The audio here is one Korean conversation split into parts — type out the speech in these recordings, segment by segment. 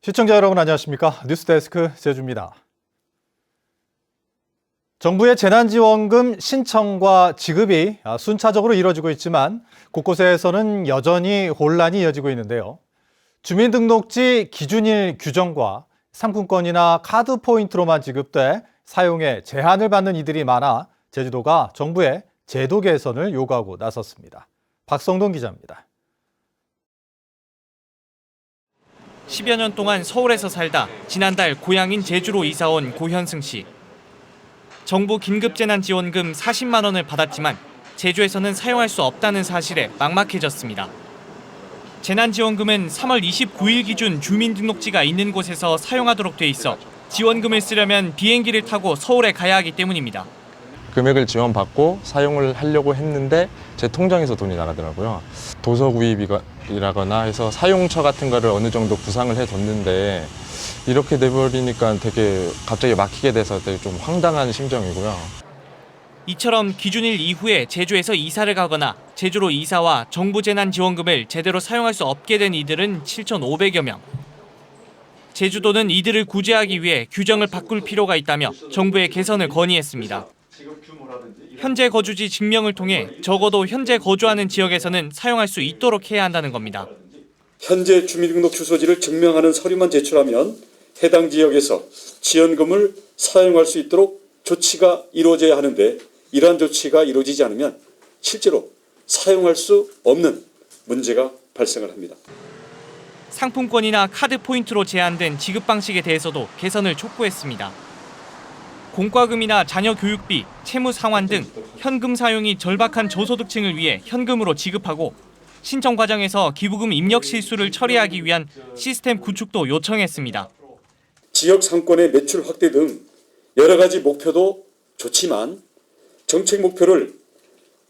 시청자 여러분 안녕하십니까? 뉴스데스크 제주입니다. 정부의 재난지원금 신청과 지급이 순차적으로 이뤄지고 있지만 곳곳에서는 여전히 혼란이 이어지고 있는데요. 주민등록지 기준일 규정과 상품권이나 카드 포인트로만 지급돼 사용에 제한을 받는 이들이 많아 제주도가 정부의 제도 개선을 요구하고 나섰습니다. 박성동 기자입니다. 10여 년 동안 서울에서 살다 지난달 고향인 제주로 이사온 고현승 씨. 정부 긴급재난지원금 40만 원을 받았지만 제주에서는 사용할 수 없다는 사실에 막막해졌습니다. 재난지원금은 3월 29일 기준 주민등록지가 있는 곳에서 사용하도록 돼 있어 지원금을 쓰려면 비행기를 타고 서울에 가야 하기 때문입니다. 금액을 지원받고 사용을 하려고 했는데 제 통장에서 돈이 나가더라고요. 도서 구입이라거나 해서 사용처 같은 거를 어느 정도 구상을 해뒀는데 이렇게 돼버리니까 되게 갑자기 막히게 돼서 되게 좀 황당한 심정이고요. 이처럼 기준일 이후에 제주에서 이사를 가거나 제주로 이사와 정부 재난지원금을 제대로 사용할 수 없게 된 이들은 7,500여 명. 제주도는 이들을 구제하기 위해 규정을 바꿀 필요가 있다며 정부에 개선을 건의했습니다. 현재 거주지 증명을 통해 적어도 현재 거주하는 지역에서는 사용할 수 있도록 해야 한다는 겁니다. 현재 주민등록 주소지를 증명하는 서류만 제출하면 해당 지역에서 지원금을 사용할 수 있도록 조치가 이루어져야 하는데 이러한 조치가 이루어지지 않으면 실제로 사용할 수 없는 문제가 발생을 합니다. 상품권이나 카드 포인트로 제한된 지급 방식에 대해서도 개선을 촉구했습니다. 공과금이나 자녀 교육비, 채무 상환 등 현금 사용이 절박한 저소득층을 위해 현금으로 지급하고 신청 과정에서 기부금 입력 실수를 처리하기 위한 시스템 구축도 요청했습니다. 지역 상권의 매출 확대 등 여러 가지 목표도 좋지만 정책 목표를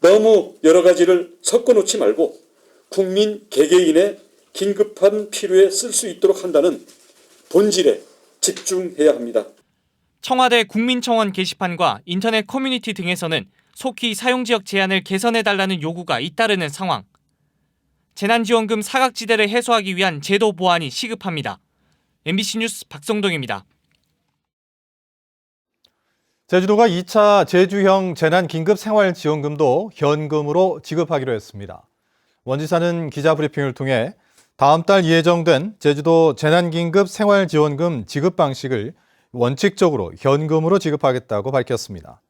너무 여러 가지를 섞어놓지 말고 국민 개개인의 긴급한 필요에 쓸 수 있도록 한다는 본질에 집중해야 합니다. 청와대 국민청원 게시판과 인터넷 커뮤니티 등에서는 속히 사용지역 제한을 개선해달라는 요구가 잇따르는 상황. 재난지원금 사각지대를 해소하기 위한 제도 보완이 시급합니다. MBC 뉴스 박성동입니다. 제주도가 2차 제주형 재난긴급생활지원금도 현금으로 지급하기로 했습니다. 원지사는 기자브리핑을 통해 다음 달 예정된 제주도 재난긴급생활지원금 지급 방식을 원칙적으로 현금으로 지급하겠다고 밝혔습니다.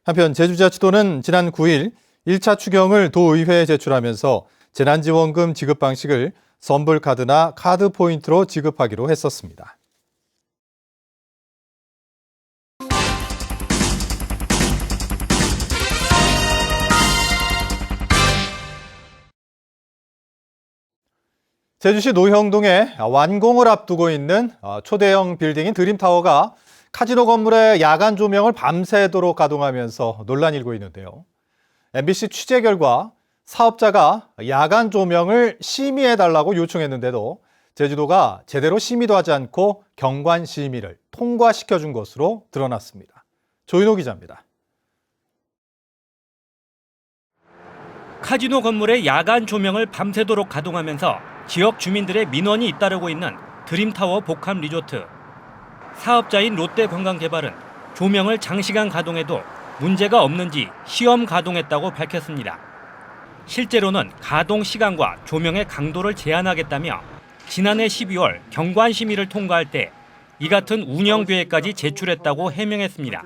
한편 제주자치도는 지난 9일 1차 추경을 도의회에 제출하면서 재난지원금 지급 방식을 선불카드나 카드 포인트로 지급하기로 했었습니다. 제주시 노형동에 완공을 앞두고 있는 초대형 빌딩인 드림타워가 카지노 건물의 야간 조명을 밤새도록 가동하면서 논란이 일고 있는데요. MBC 취재 결과 사업자가 야간 조명을 심의해달라고 요청했는데도 제주도가 제대로 심의도 하지 않고 경관 심의를 통과시켜준 것으로 드러났습니다. 조인호 기자입니다. 카지노 건물의 야간 조명을 밤새도록 가동하면서 지역 주민들의 민원이 잇따르고 있는 드림타워 복합 리조트. 사업자인 롯데관광개발은 조명을 장시간 가동해도 문제가 없는지 시험 가동했다고 밝혔습니다. 실제로는 가동 시간과 조명의 강도를 제한하겠다며 지난해 12월 경관 심의를 통과할 때 이 같은 운영 계획까지 제출했다고 해명했습니다.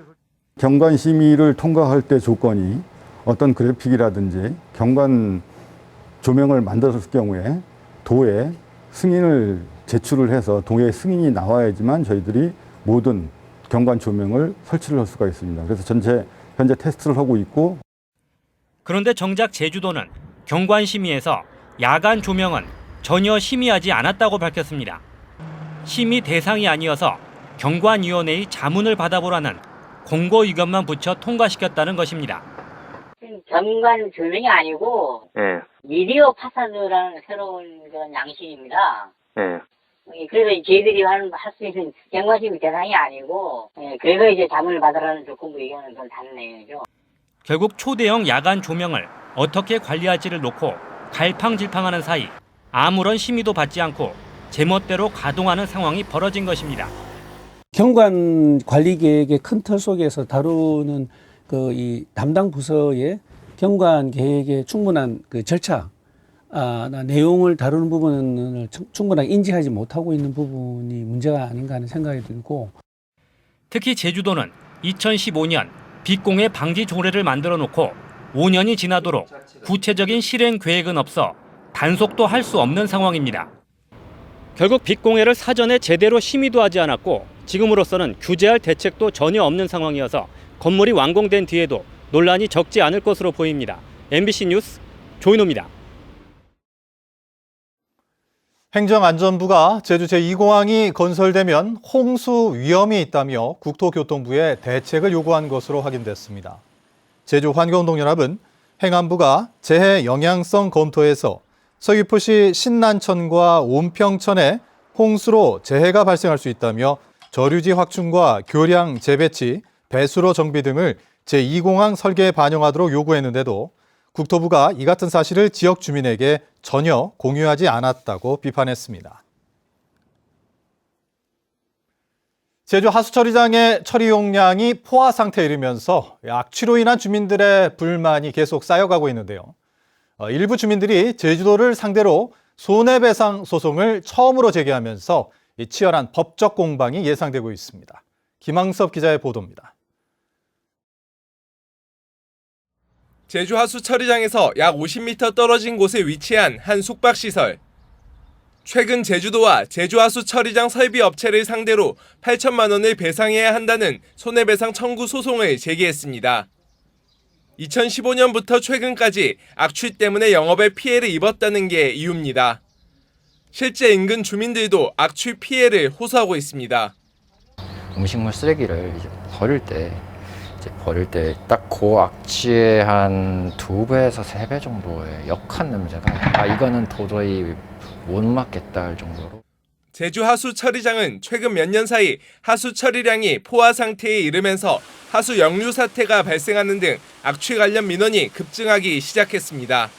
경관 심의를 통과할 때 조건이 어떤 그래픽이라든지 경관 조명을 만들었을 경우에 도에 승인을 제출을 해서 도에 승인이 나와야지만 저희들이 모든 경관 조명을 설치를 할 수가 있습니다. 그래서 현재 테스트를 하고 있고. 그런데 정작 제주도는 경관 심의에서 야간 조명은 전혀 심의하지 않았다고 밝혔습니다. 심의 대상이 아니어서 경관위원회의 자문을 받아보라는 공고 의견만 붙여 통과시켰다는 것입니다. 경관 조명이 아니고 미디어 파사드라는 새로운 그런 양식입니다. 그래서 저희들이 할 수 있는 경관심의 대상이 아니고 그래서 이제 자문을 받으라는 조건부 의견은 좀 다른 내용이죠. 결국 초대형 야간 조명을 어떻게 관리할지를 놓고 갈팡질팡하는 사이 아무런 심의도 받지 않고 제멋대로 가동하는 상황이 벌어진 것입니다. 경관 관리 계획의 큰 틀 속에서 다루는 이 담당 부서의 경관 계획의 충분한 절차, 내용을 다루는 부분을 충분하게 인지하지 못하고 있는 부분이 문제가 아닌가 하는 생각이 들고, 특히 제주도는 2015년 빗공해 방지 조례를 만들어 놓고 5년이 지나도록 구체적인 실행 계획은 없어 단속도 할 수 없는 상황입니다. 결국 빗공해를 사전에 제대로 심의도 하지 않았고 지금으로서는 규제할 대책도 전혀 없는 상황이어서 건물이 완공된 뒤에도 논란이 적지 않을 것으로 보입니다. MBC 뉴스 조인호입니다. 행정안전부가 제주 제2공항이 건설되면 홍수 위험이 있다며 국토교통부에 대책을 요구한 것으로 확인됐습니다. 제주환경운동연합은 행안부가 재해 영향성 검토에서 서귀포시 신난천과 온평천에 홍수로 재해가 발생할 수 있다며 저류지 확충과 교량 재배치, 배수로 정비 등을 제2공항 설계에 반영하도록 요구했는데도 국토부가 이 같은 사실을 지역 주민에게 전혀 공유하지 않았다고 비판했습니다. 제주 하수처리장의 처리 용량이 포화 상태에 이르면서 악취로 인한 주민들의 불만이 계속 쌓여가고 있는데요. 일부 주민들이 제주도를 상대로 손해배상 소송을 처음으로 제기하면서 치열한 법적 공방이 예상되고 있습니다. 김항섭 기자의 보도입니다. 제주 하수 처리장에서 약 50m 떨어진 곳에 위치한 한 숙박시설. 최근 제주도와 제주 하수 처리장 설비 업체를 상대로 8천만 원을 배상해야 한다는 손해배상 청구 소송을 제기했습니다. 2015년부터 최근까지 악취 때문에 영업에 피해를 입었다는 게 이유입니다. 실제 인근 주민들도 악취 피해를 호소하고 있습니다. 음식물 쓰레기를 버릴 때 딱 그 악취의 한 2배에서 3배 정도의 역한 냄새가 이거는 도저히 못 맡겠다 할 정도로. 제주 하수 처리장은 최근 몇 년 사이 하수 처리량이 포화 상태에 이르면서 하수 역류 사태가 발생하는 등 악취 관련 민원이 급증하기 시작했습니다.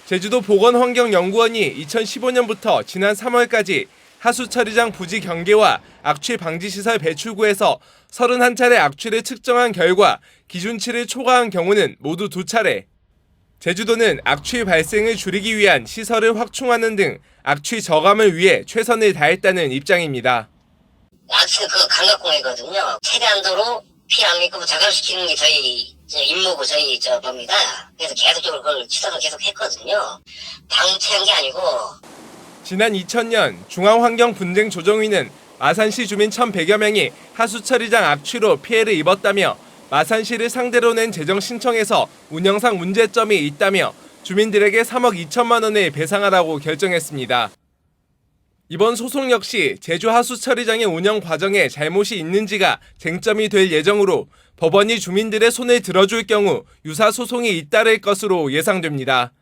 제주도 보건환경연구원이 2015년부터 지난 3월까지 하수 처리장 부지 경계와 악취 방지 시설 배출구에서 31차례 악취를 측정한 결과 기준치를 초과한 경우는 모두 2차례. 제주도는 악취 발생을 줄이기 위한 시설을 확충하는 등 악취 저감을 위해 최선을 다했다는 입장입니다. 악취는 감각공이거든요. 최대한도로 피해 안 입고 저감시키는 게 저희 임무고 저희 겁니다. 그래서 계속적으로 그걸 시설을 계속 했거든요. 방치한 게 아니고. 지난 2000년 중앙환경분쟁조정위는 마산시 주민 1,100여 명이 하수처리장 악취로 피해를 입었다며 마산시를 상대로 낸 재정 신청에서 운영상 문제점이 있다며 주민들에게 3억 2천만 원을 배상하라고 결정했습니다. 이번 소송 역시 제주 하수처리장의 운영 과정에 잘못이 있는지가 쟁점이 될 예정으로 법원이 주민들의 손을 들어줄 경우 유사 소송이 잇따를 것으로 예상됩니다.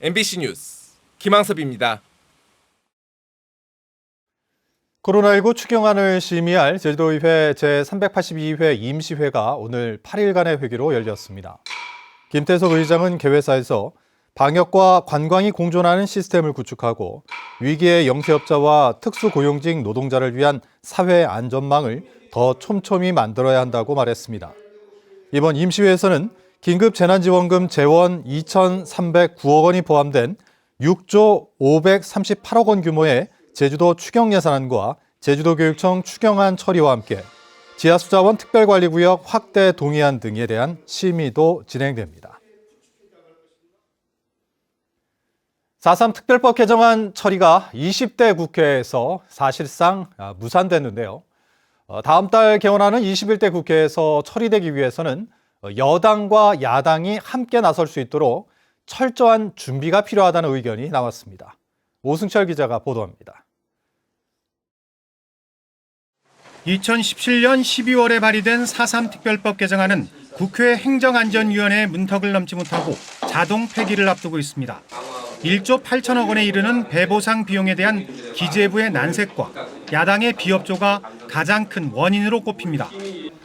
MBC 뉴스 김항섭입니다. 코로나19 추경안을 심의할 제주도의회 제382회 임시회가 오늘 8일간의 회기로 열렸습니다. 김태석 의장은 개회사에서 방역과 관광이 공존하는 시스템을 구축하고 위기의 영세업자와 특수고용직 노동자를 위한 사회 안전망을 더 촘촘히 만들어야 한다고 말했습니다. 이번 임시회에서는 긴급재난지원금 재원 2,309억 원이 포함된 6조 538억 원 규모의 제주도 추경 예산안과 제주도교육청 추경안 처리와 함께 지하수자원 특별관리구역 확대 동의안 등에 대한 심의도 진행됩니다. 4.3 특별법 개정안 처리가 20대 국회에서 사실상 무산됐는데요. 다음 달 개원하는 21대 국회에서 처리되기 위해서는 여당과 야당이 함께 나설 수 있도록 철저한 준비가 필요하다는 의견이 나왔습니다. 오승철 기자가 보도합니다. 2017년 12월에 발의된 4.3 특별법 개정안은 국회 행정안전위원회의 문턱을 넘지 못하고 자동 폐기를 앞두고 있습니다. 1조 8천억 원에 이르는 배보상 비용에 대한 기재부의 난색과 야당의 비협조가 가장 큰 원인으로 꼽힙니다.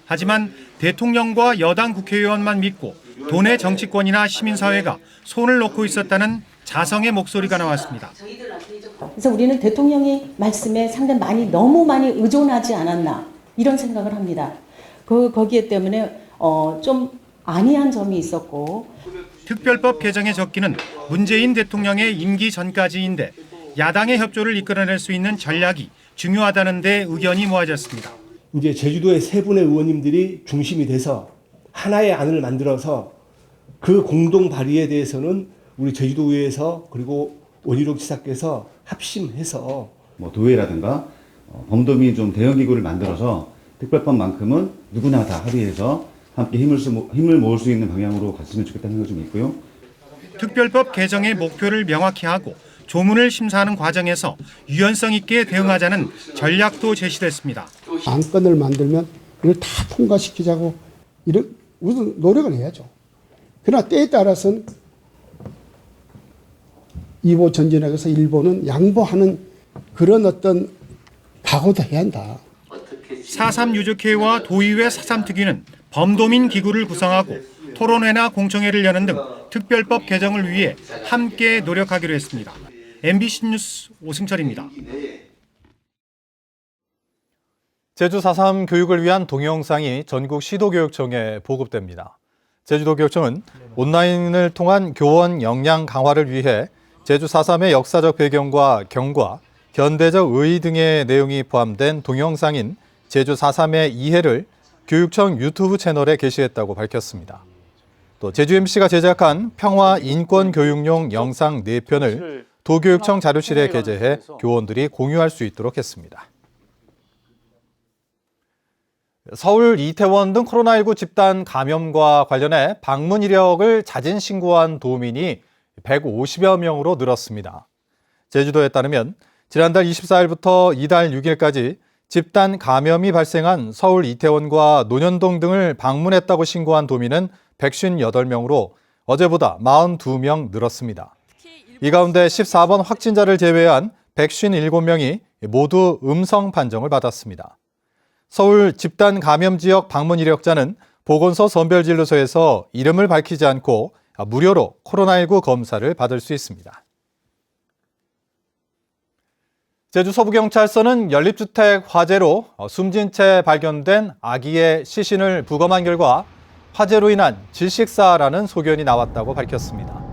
하지만 대통령과 여당 국회의원만 믿고 도내 정치권이나 시민사회가 손을 놓고 있었다는 자성의 목소리가 나왔습니다. 그래서 우리는 대통령이 말씀에 상당히 너무 많이 의존하지 않았나 이런 생각을 합니다. 거기에 때문에 좀 아니한 점이 있었고. 특별법 개정의 적기는 문재인 대통령의 임기 전까지인데 야당의 협조를 이끌어낼 수 있는 전략이 중요하다는 데 의견이 모아졌습니다. 이제 제주도의 세 분의 의원님들이 중심이 돼서 하나의 안을 만들어서 그 공동 발의에 대해서는 우리 제주도의회에서 그리고 원희룡 지사께서 합심해서 도의회라든가 범도민 좀 대응 기구를 만들어서 특별법만큼은 누구나 다 합의해서 함께 힘을 모을 수 있는 방향으로 갔으면 좋겠다는 생각이 좀 있고요. 특별법 개정의 목표를 명확히 하고 조문을 심사하는 과정에서 유연성 있게 대응하자는 전략도 제시됐습니다. 안건을 만들면 이걸 다 통과시키자고 이런 우선 노력을 해야죠. 그러나 때에 따라서는 2보 전진하면서 1보는 양보하는 그런 어떤 각오도 해야 한다. 4.3 유족회와 도의회 4.3 특위는 범도민 기구를 구성하고 토론회나 공청회를 여는 등 특별법 개정을 위해 함께 노력하기로 했습니다. MBC 뉴스 오승철입니다. 제주 4.3 교육을 위한 동영상이 전국 시도교육청에 보급됩니다. 제주도교육청은 온라인을 통한 교원 역량 강화를 위해 제주 4.3의 역사적 배경과 경과, 현대적 의의 등의 내용이 포함된 동영상인 제주 4.3의 이해를 교육청 유튜브 채널에 게시했다고 밝혔습니다. 또 제주 MBC가 제작한 평화 인권 교육용 영상 4편을 도교육청 자료실에 게재해 교원들이 공유할 수 있도록 했습니다. 서울, 이태원 등 코로나19 집단 감염과 관련해 방문 이력을 자진 신고한 도민이 150여 명으로 늘었습니다. 제주도에 따르면 지난달 24일부터 이달 6일까지 집단 감염이 발생한 서울, 이태원과 논현동 등을 방문했다고 신고한 도민은 158명으로 어제보다 42명 늘었습니다. 이 가운데 14번 확진자를 제외한 157명이 모두 음성 판정을 받았습니다. 서울 집단 감염 지역 방문 이력자는 보건소 선별진료소에서 이름을 밝히지 않고 무료로 코로나19 검사를 받을 수 있습니다. 제주 서부경찰서는 연립주택 화재로 숨진 채 발견된 아기의 시신을 부검한 결과 화재로 인한 질식사라는 소견이 나왔다고 밝혔습니다.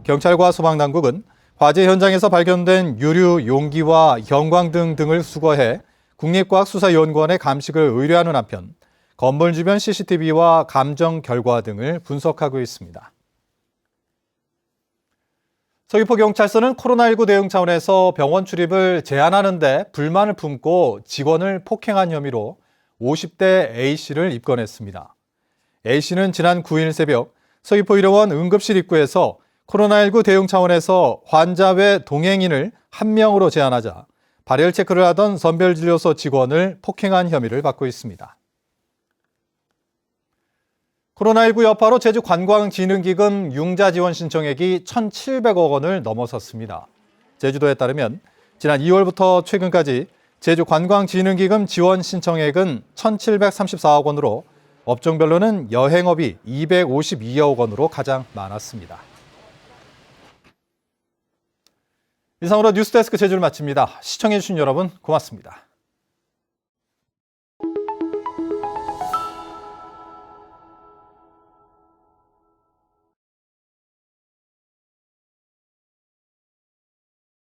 경찰과 소방당국은 화재 현장에서 발견된 유류 용기와 형광등 등을 수거해 국립과학수사연구원에 감식을 의뢰하는 한편 건물 주변 CCTV와 감정 결과 등을 분석하고 있습니다. 서귀포경찰서는 코로나19 대응 차원에서 병원 출입을 제한하는 데 불만을 품고 직원을 폭행한 혐의로 50대 A씨를 입건했습니다. A씨는 지난 9일 새벽 서귀포 일회원 응급실 입구에서 코로나19 대응 차원에서 환자 외 동행인을 한 명으로 제한하자 발열 체크를 하던 선별진료소 직원을 폭행한 혐의를 받고 있습니다. 코로나19 여파로 제주관광진흥기금 융자 지원 신청액이 1,700억 원을 넘어섰습니다. 제주도에 따르면 지난 2월부터 최근까지 제주관광진흥기금 지원 신청액은 1,734억 원으로 업종별로는 여행업이 252억 원으로 가장 많았습니다. 이상으로 뉴스데스크 제주를 마칩니다. 시청해주신 여러분 고맙습니다.